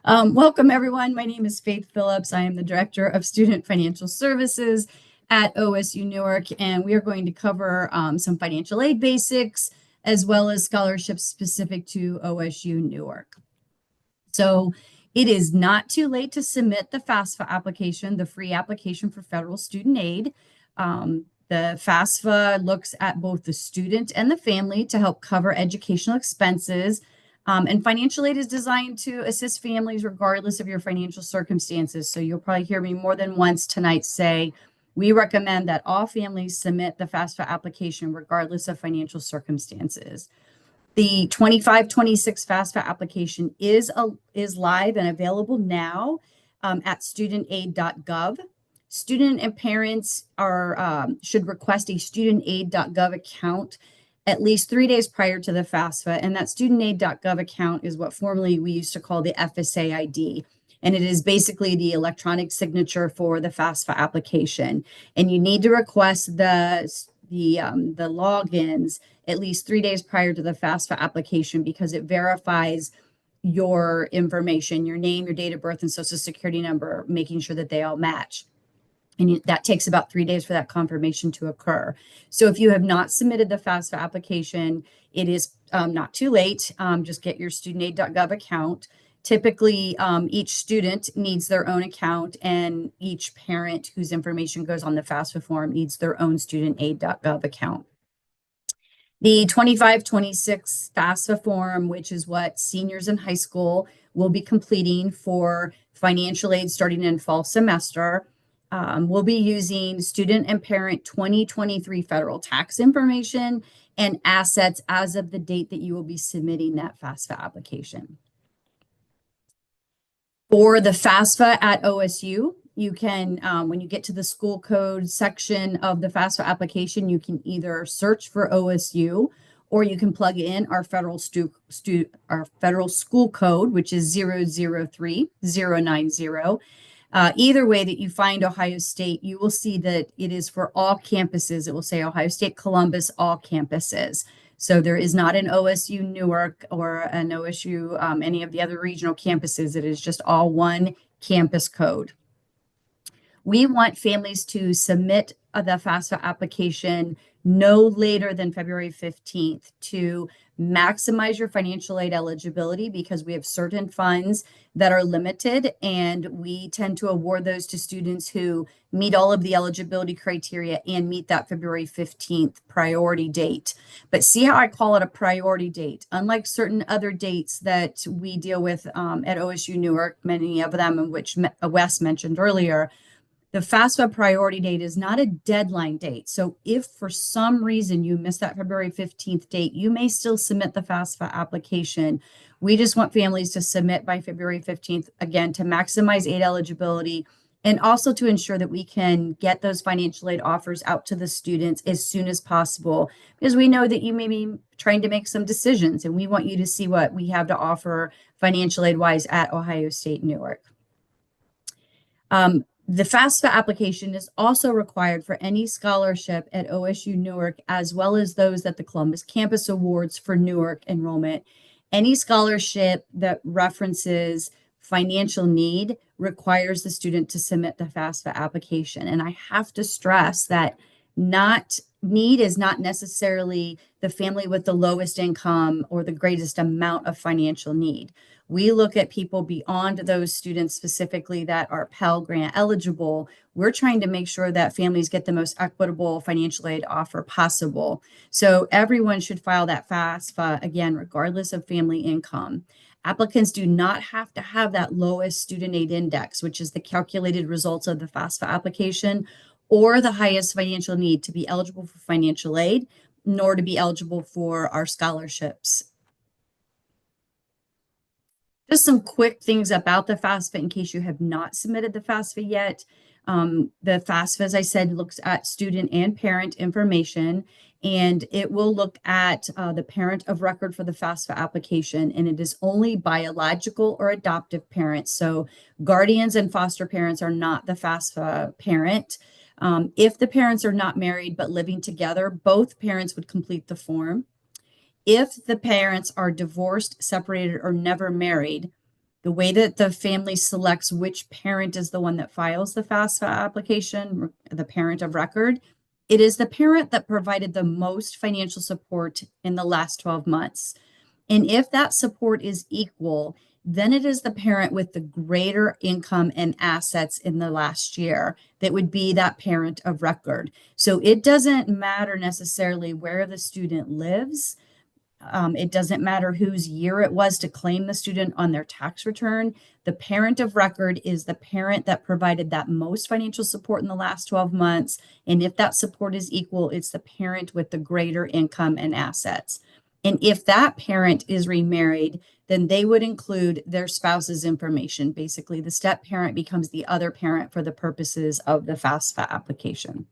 Welcome, everyone. My name is Faith Phillips. I am the Director of Student Financial Services at OSU-Newark, and we are going to cover some financial aid basics as well as scholarships specific to OSU-Newark. So it is not too late to submit the FAFSA application, the free application for federal student aid. The FAFSA looks at both the student and the family to help cover educational expenses. And financial aid is designed to assist families regardless of your financial circumstances. So you'll probably hear me more than once tonight say, we recommend that all families submit the FAFSA application regardless of financial circumstances. The 25-26 FAFSA application is live and available now at studentaid.gov. Student and parents should request a studentaid.gov account at least 3 days prior to the FAFSA, and that studentaid.gov account is what formerly we used to call the FSA ID, and it is basically the electronic signature for the FAFSA application. And you need to request the logins at least 3 days prior to the FAFSA application because it verifies your information, your name, your date of birth, and social security number, making sure that they all match. And that takes about 3 days for that confirmation to occur. So if you have not submitted the FAFSA application, it is not too late. Just get your studentaid.gov account. Typically, each student needs their own account, and each parent whose information goes on the FAFSA form needs their own studentaid.gov account. The 25-26 FAFSA form, which is what seniors in high school will be completing for financial aid starting in fall semester, we'll be using student and parent 2023 federal tax information and assets as of the date that you will be submitting that FAFSA application. For the FAFSA at OSU, you can, when you get to the school code section of the FAFSA application, you can either search for OSU or you can plug in our federal school code, which is 003090. Either way that you find Ohio State, you will see that it is for all campuses. It will say Ohio State Columbus, all campuses. So there is not an OSU-Newark or an OSU, any of the other regional campuses. It is just all one campus code. We want families to submit the FAFSA application no later than February 15th to maximize your financial aid eligibility because we have certain funds that are limited, and we tend to award those to students who meet all of the eligibility criteria and meet that February 15th priority date. But see how I call it a priority date? Unlike certain other dates that we deal with at OSU-Newark, many of them in which Wes mentioned earlier, the FAFSA priority date is not a deadline date. So if for some reason you miss that February 15th date, you may still submit the FAFSA application. We just want families to submit by February 15th, again, to maximize aid eligibility and also to ensure that we can get those financial aid offers out to the students as soon as possible, because we know that you may be trying to make some decisions and we want you to see what we have to offer financial aid wise at Ohio State Newark. The FAFSA application is also required for any scholarship at OSU-Newark, as well as those that the Columbus campus awards for Newark enrollment. Any scholarship that references financial need requires the student to submit the FAFSA application. And I have to stress that need is not necessarily the family with the lowest income or the greatest amount of financial need. We look at people beyond those students specifically that are Pell Grant eligible. We're trying to make sure that families get the most equitable financial aid offer possible. So everyone should file that FAFSA, again, regardless of family income. Applicants do not have to have that lowest student aid index, which is the calculated results of the FAFSA application, or the highest financial need to be eligible for financial aid, nor to be eligible for our scholarships. Just some quick things about the FAFSA in case you have not submitted the FAFSA yet. The FAFSA, as I said, looks at student and parent information, and it will look at the parent of record for the FAFSA application, and it is only biological or adoptive parents. So guardians and foster parents are not the FAFSA parent. If the parents are not married but living together, both parents would complete the form. If the parents are divorced, separated, or never married, The way that the family selects which parent is the one that files the FAFSA application, the parent of record, it is the parent that provided the most financial support in the last 12 months. And if that support is equal, then it is the parent with the greater income and assets in the last year that would be that parent of record. So it doesn't matter necessarily where the student lives. It doesn't matter whose year it was to claim the student on their tax return. The parent of record is the parent that provided that most financial support in the last 12 months. And if that support is equal, it's the parent with the greater income and assets. And if that parent is remarried, then they would include their spouse's information. Basically, the step parent becomes the other parent for the purposes of the FAFSA application.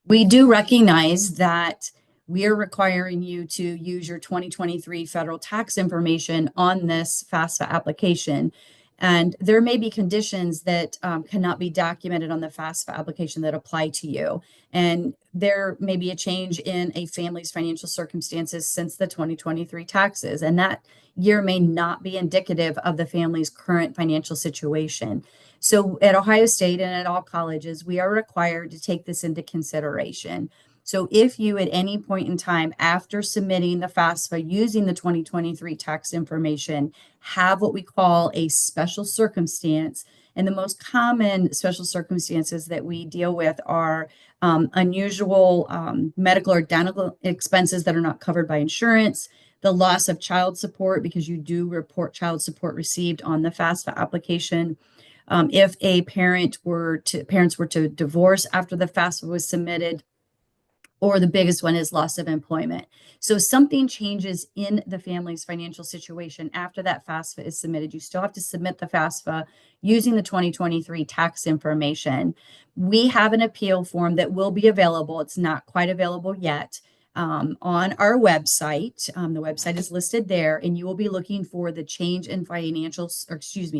We do recognize that we are requiring you to use your 2023 federal tax information on this FAFSA application. And there may be conditions that cannot be documented on the FAFSA application that apply to you. And there may be a change in a family's financial circumstances since the 2023 taxes. And that year may not be indicative of the family's current financial situation. So at Ohio State and at all colleges, we are required to take this into consideration. So if you at any point in time after submitting the FAFSA using the 2023 tax information have what we call a special circumstance, and the most common special circumstances that we deal with are unusual medical or dental expenses that are not covered by insurance, the loss of child support because you do report child support received on the FAFSA application. If a parents were to divorce after the FAFSA was submitted, or the biggest one is loss of employment. So something changes in the family's financial situation after that FAFSA is submitted. You still have to submit the FAFSA using the 2023 tax information. We have an appeal form that will be available. It's not quite available yet. On our website. The website is listed there, and you will be looking for the change in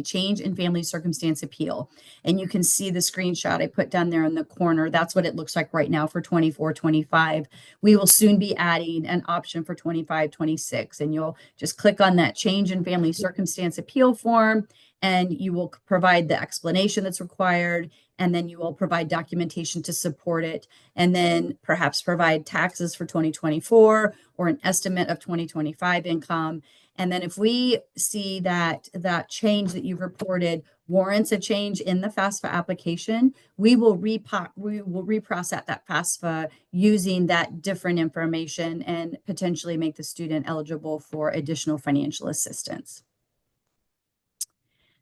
change in family circumstance appeal. And you can see the screenshot I put down there in the corner. That's what it looks like right now for 24-25. We will soon be adding an option for 25-26, and you'll just click on that change in family circumstance appeal form, and you will provide the explanation that's required, and then you will provide documentation to support it, and then perhaps provide taxes for 2024 or an estimate of 2025 income. And then if we see that that change that you've reported warrants a change in the FAFSA application, we will reprocess that FAFSA using that different information and potentially make the student eligible for additional financial assistance.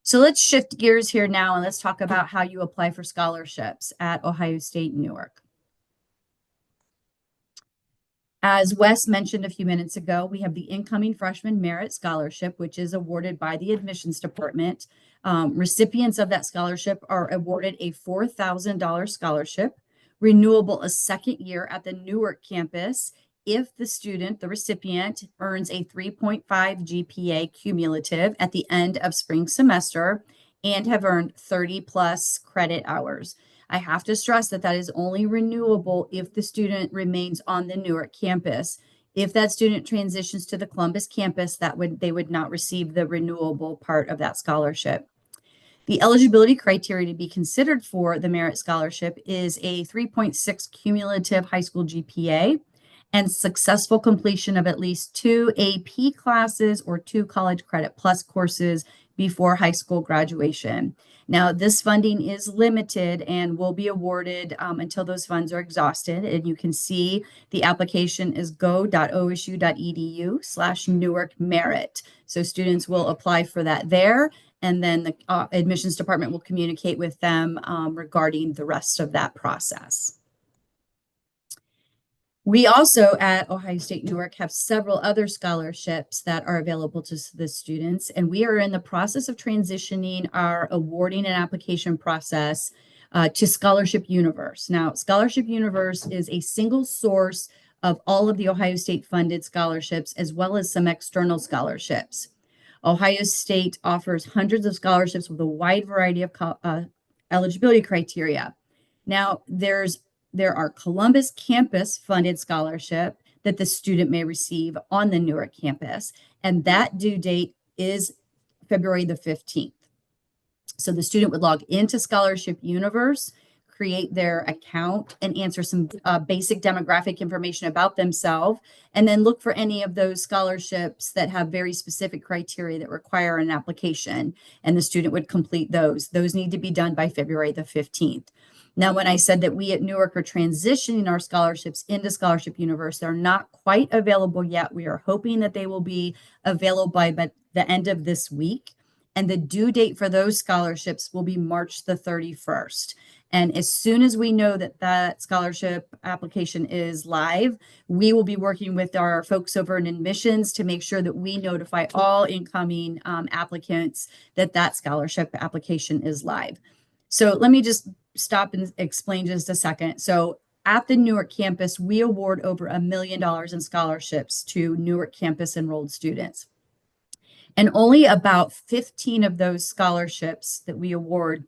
So let's shift gears here now and let's talk about how you apply for scholarships at Ohio State Newark. As Wes mentioned a few minutes ago, we have the Incoming Freshman Merit Scholarship, which is awarded by the admissions department. Recipients of that scholarship are awarded a $4,000 scholarship, renewable a second year at the Newark campus if the student, the recipient, earns a 3.5 GPA cumulative at the end of spring semester and have earned 30 plus credit hours. I have to stress that that is only renewable if the student remains on the Newark campus. If that student transitions to the Columbus campus, they would not receive the renewable part of that scholarship. The eligibility criteria to be considered for the merit scholarship is a 3.6 cumulative high school GPA and successful completion of at least 2 AP classes or 2 college credit plus courses before high school graduation. Now, this funding is limited and will be awarded until those funds are exhausted. And you can see the application is go.osu.edu/Newark Merit. So students will apply for that there, and then the admissions department will communicate with them regarding the rest of that process. We also at Ohio State Newark have several other scholarships that are available to the students, and we are in the process of transitioning our awarding and application process to Scholarship Universe. Now, Scholarship Universe is a single source of all of the Ohio State funded scholarships as well as some external scholarships. Ohio State offers hundreds of scholarships with a wide variety of eligibility criteria. Now, there are Columbus campus funded scholarship that the student may receive on the Newark campus, and that due date is February the 15th. So the student would log into Scholarship Universe, create their account, and answer some basic demographic information about themselves, and then look for any of those scholarships that have very specific criteria that require an application, and the student would complete those. Those need to be done by February the 15th. Now, when I said that we at Newark are transitioning our scholarships into Scholarship Universe, they're not quite available yet. We are hoping that they will be available by the end of this week. And the due date for those scholarships will be March the 31st. And as soon as we know that that scholarship application is live, we will be working with our folks over in admissions to make sure that we notify all incoming applicants that that scholarship application is live. So let me just stop and explain just a second. So at the Newark campus, we award over $1 million in scholarships to Newark campus enrolled students. And only about 15 of those scholarships that we award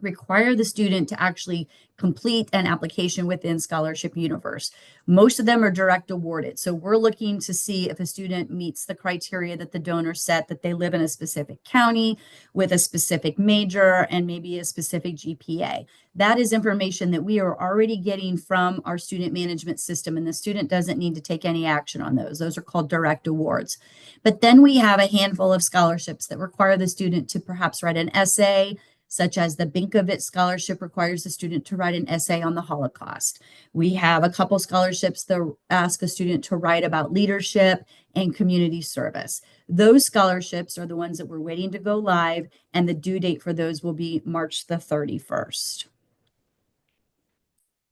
require the student to actually complete an application within Scholarship Universe. Most of them are direct awarded. So we're looking to see if a student meets the criteria that the donor set, that they live in a specific county with a specific major and maybe a specific GPA. That is information that we are already getting from our student management system, and the student doesn't need to take any action on those. Those are called direct awards. But then we have a handful of scholarships that require the student to perhaps write an essay, such as the Binkovitz Scholarship requires the student to write an essay on the Holocaust. We have a couple scholarships that ask a student to write about leadership and community service. Those scholarships are the ones that we're waiting to go live, and the due date for those will be March the 31st.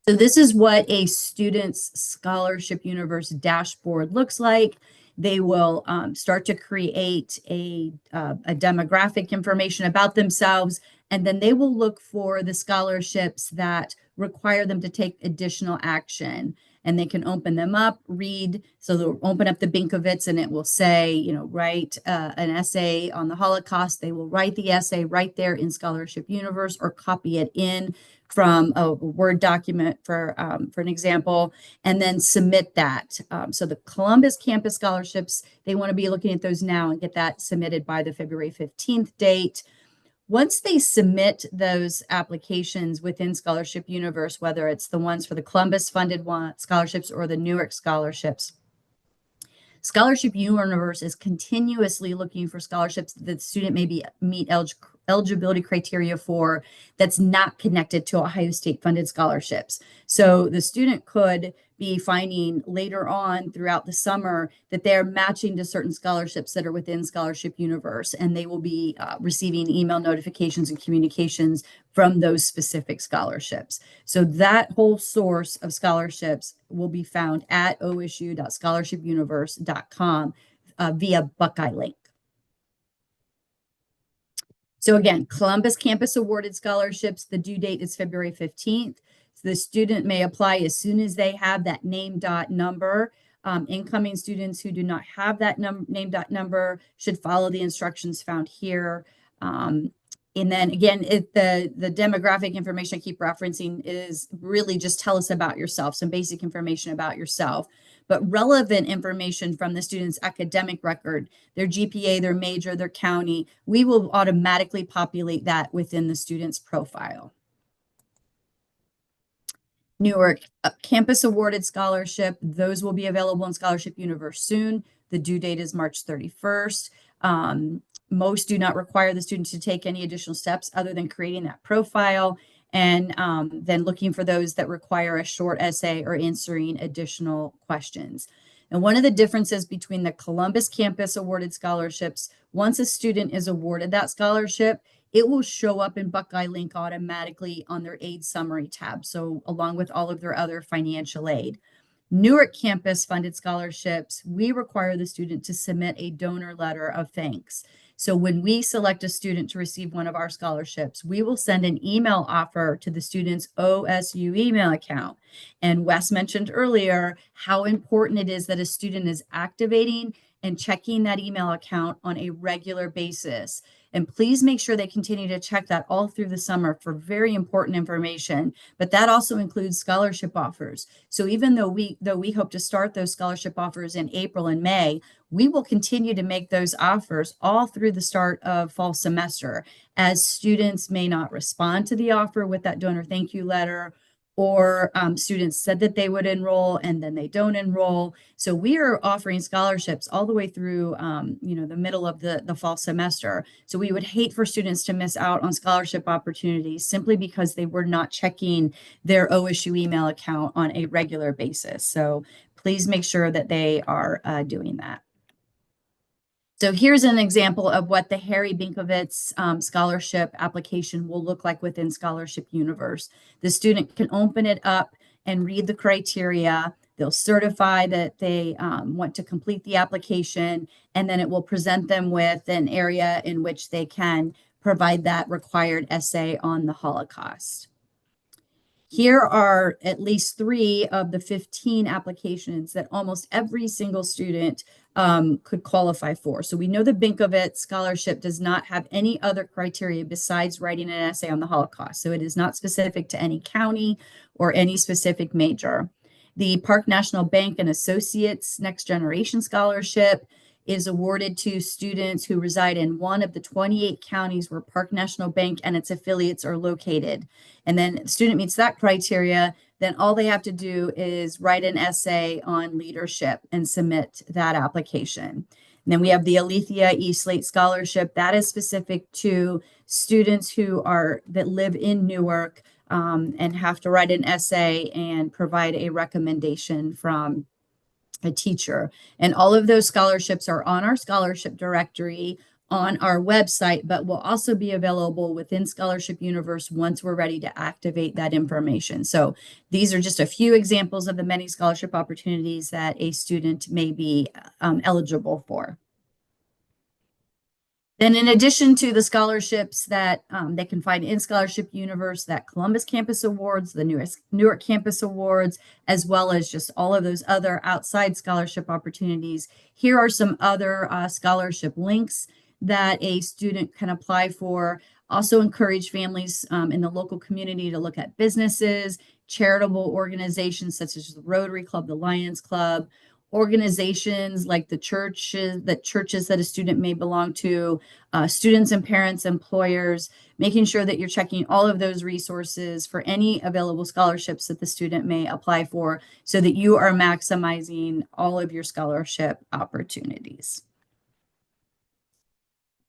So this is what a student's Scholarship Universe dashboard looks like. They will start to create a demographic information about themselves, and then they will look for the scholarships that require them to take additional action. And they can open them up, read. So they'll open up the Binkovitz and it will say, write an essay on the Holocaust. They will write the essay right there in Scholarship Universe or copy it in from a Word document for an example, and then submit that. So the Columbus campus scholarships, they want to be looking at those now and get that submitted by the February 15th date. Once they submit those applications within Scholarship Universe, whether it's the ones for the Columbus funded scholarships or the Newark scholarships, Scholarship Universe is continuously looking for scholarships that the student may meet eligibility criteria for that's not connected to Ohio State funded scholarships. So the student could be finding later on throughout the summer that they're matching to certain scholarships that are within Scholarship Universe, and they will be receiving email notifications and communications from those specific scholarships. So that whole source of scholarships will be found at osu.scholarshipuniverse.com via Buckeye link. So again, Columbus campus awarded scholarships, the due date is February 15th. So the student may apply as soon as they have that name dot number. Incoming students who do not have that name dot number should follow the instructions found here. And then again, the demographic information I keep referencing is really just tell us about yourself, some basic information about yourself. But relevant information from the student's academic record, their GPA, their major, their county, we will automatically populate that within the student's profile. Newark campus awarded scholarship, those will be available in Scholarship Universe soon. The due date is March 31st. Most do not require the student to take any additional steps other than creating that profile and then looking for those that require a short essay or answering additional questions. And one of the differences between the Columbus campus awarded scholarships, once a student is awarded that scholarship, it will show up in Buckeye Link automatically on their aid summary tab. So along with all of their other financial aid. Newark campus funded scholarships, we require the student to submit a donor letter of thanks. So when we select a student to receive one of our scholarships, we will send an email offer to the student's OSU email account. And Wes mentioned earlier how important it is that a student is activating and checking that email account on a regular basis. And please make sure they continue to check that all through the summer for very important information. But that also includes scholarship offers. So even though we hope to start those scholarship offers in April and May, we will continue to make those offers all through the start of fall semester, as students may not respond to the offer with that donor thank you letter, or students said that they would enroll and then they don't enroll. So we are offering scholarships all the way through the middle of the fall semester. So we would hate for students to miss out on scholarship opportunities simply because they were not checking their OSU email account on a regular basis. So please make sure that they are doing that. So here's an example of what the Harry Binkovitz scholarship application will look like within Scholarship Universe. The student can open it up and read the criteria. They'll certify that they want to complete the application, and then it will present them with an area in which they can provide that required essay on the Holocaust. Here are at least 3 of the 15 applications that almost every single student could qualify for. So we know the Binkovitz scholarship does not have any other criteria besides writing an essay on the Holocaust. So it is not specific to any county or any specific major. The Park National Bank and Associates Next Generation Scholarship is awarded to students who reside in one of the 28 counties where Park National Bank and its affiliates are located. And then the student meets that criteria, then all they have to do is write an essay on leadership and submit that application. And then we have the Alethea E. Slate Scholarship. That is specific to students that live in Newark and have to write an essay and provide a recommendation from a teacher. And all of those scholarships are on our scholarship directory on our website, but will also be available within Scholarship Universe once we're ready to activate that information. So these are just a few examples of the many scholarship opportunities that a student may be eligible for. Then in addition to the scholarships that they can find in Scholarship Universe, that Columbus Campus Awards, the Newark Campus Awards, as well as just all of those other outside scholarship opportunities, here are some other scholarship links that a student can apply for. Also encourage families in the local community to look at businesses, charitable organizations such as the Rotary Club, the Lions Club, organizations like the churches that a student may belong to, students and parents, employers, making sure that you're checking all of those resources for any available scholarships that the student may apply for so that you are maximizing all of your scholarship opportunities.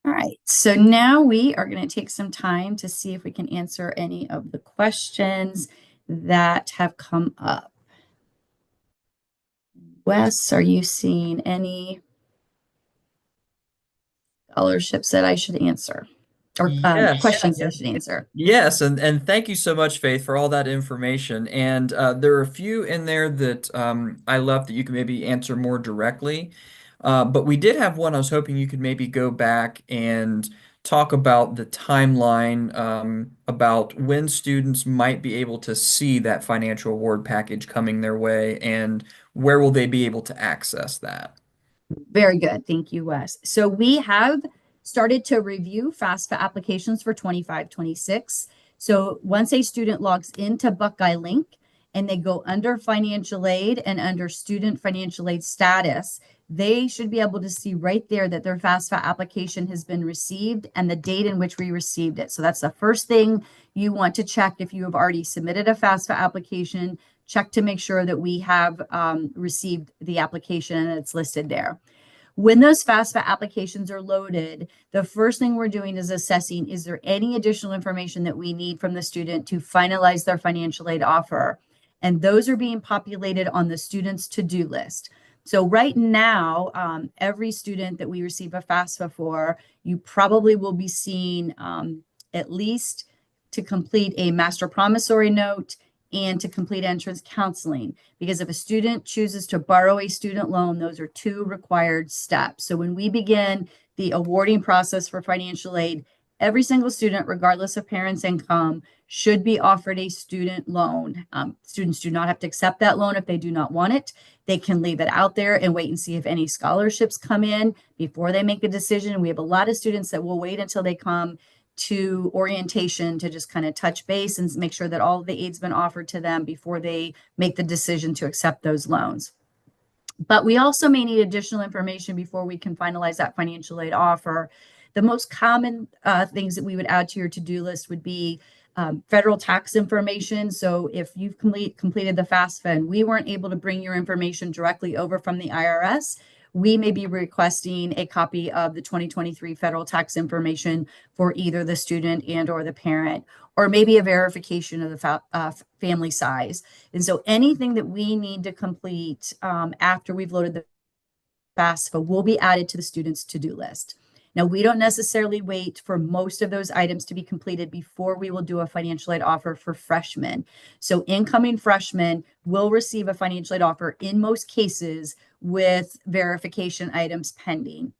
All right, so now we are going to take some time to see if we can answer any of the questions that have come up. Wes, are you seeing any scholarships that I should answer? Or questions I should answer? Yes, and thank you so much, Faith, for all that information. And there are a few in there that I left that you can maybe answer more directly. But we did have one I was hoping you could maybe go back and talk about the timeline about when students might be able to see that financial award package coming their way and where will they be able to access that? Very good. Thank you, Wes. So we have started to review FAFSA applications for 25-26. So once a student logs into Buckeye Link and they go under financial aid and under student financial aid status, they should be able to see right there that their FAFSA application has been received and the date in which we received it. So that's the first thing you want to check. If you have already submitted a FAFSA application, check to make sure that we have received the application and it's listed there. When those FAFSA applications are loaded, the first thing we're doing is assessing, is there any additional information that we need from the student to finalize their financial aid offer? And those are being populated on the student's to-do list. So right now, every student that we receive a FAFSA for, you probably will be seeing at least to complete a master promissory note and to complete entrance counseling. Because if a student chooses to borrow a student loan, those are 2 required steps. So when we begin the awarding process for financial aid, every single student, regardless of parents' income, should be offered a student loan. Students do not have to accept that loan if they do not want it. They can leave it out there and wait and see if any scholarships come in before they make a decision. We have a lot of students that will wait until they come to orientation to just kind of touch base and make sure that all of the aid's been offered to them before they make the decision to accept those loans. But we also may need additional information before we can finalize that financial aid offer. The most common things that we would add to your to-do list would be federal tax information. So if you've completed the FAFSA and we weren't able to bring your information directly over from the IRS, we may be requesting a copy of the 2023 federal tax information for either the student and or the parent, or maybe a verification of the family size. And so anything that we need to complete after we've loaded the FAFSA will be added to the student's to-do list. Now, we don't necessarily wait for most of those items to be completed before we will do a financial aid offer for freshmen. So incoming freshmen will receive a financial aid offer in most cases with verification items pending.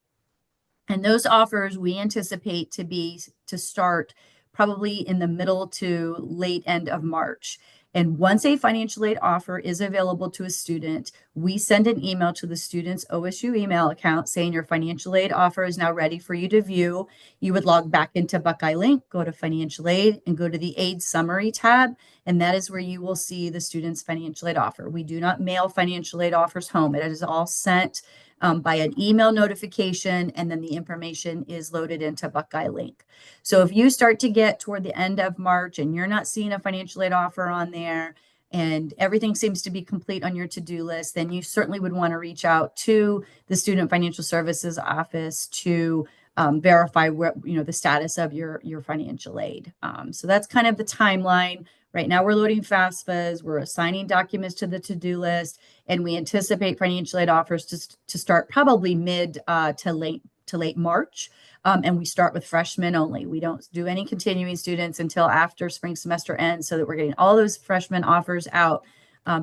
And those offers we anticipate to start probably in the middle to late end of March. And once a financial aid offer is available to a student, we send an email to the student's OSU email account saying your financial aid offer is now ready for you to view. You would log back into Buckeye Link, go to financial aid, and go to the aid summary tab. And that is where you will see the student's financial aid offer. We do not mail financial aid offers home. It is all sent by an email notification, and then the information is loaded into Buckeye Link. So if you start to get toward the end of March and you're not seeing a financial aid offer on there and everything seems to be complete on your to-do list, then you certainly would want to reach out to the Student Financial Services Office to verify the status of your financial aid. So that's kind of the timeline. Right now, we're loading FAFSAs, we're assigning documents to the to-do list, and we anticipate financial aid offers to start probably mid to late March. And we start with freshmen only. We don't do any continuing students until after spring semester ends, so that we're getting all those freshman offers out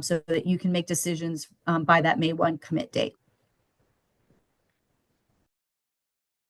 so that you can make decisions by that May 1 commit date.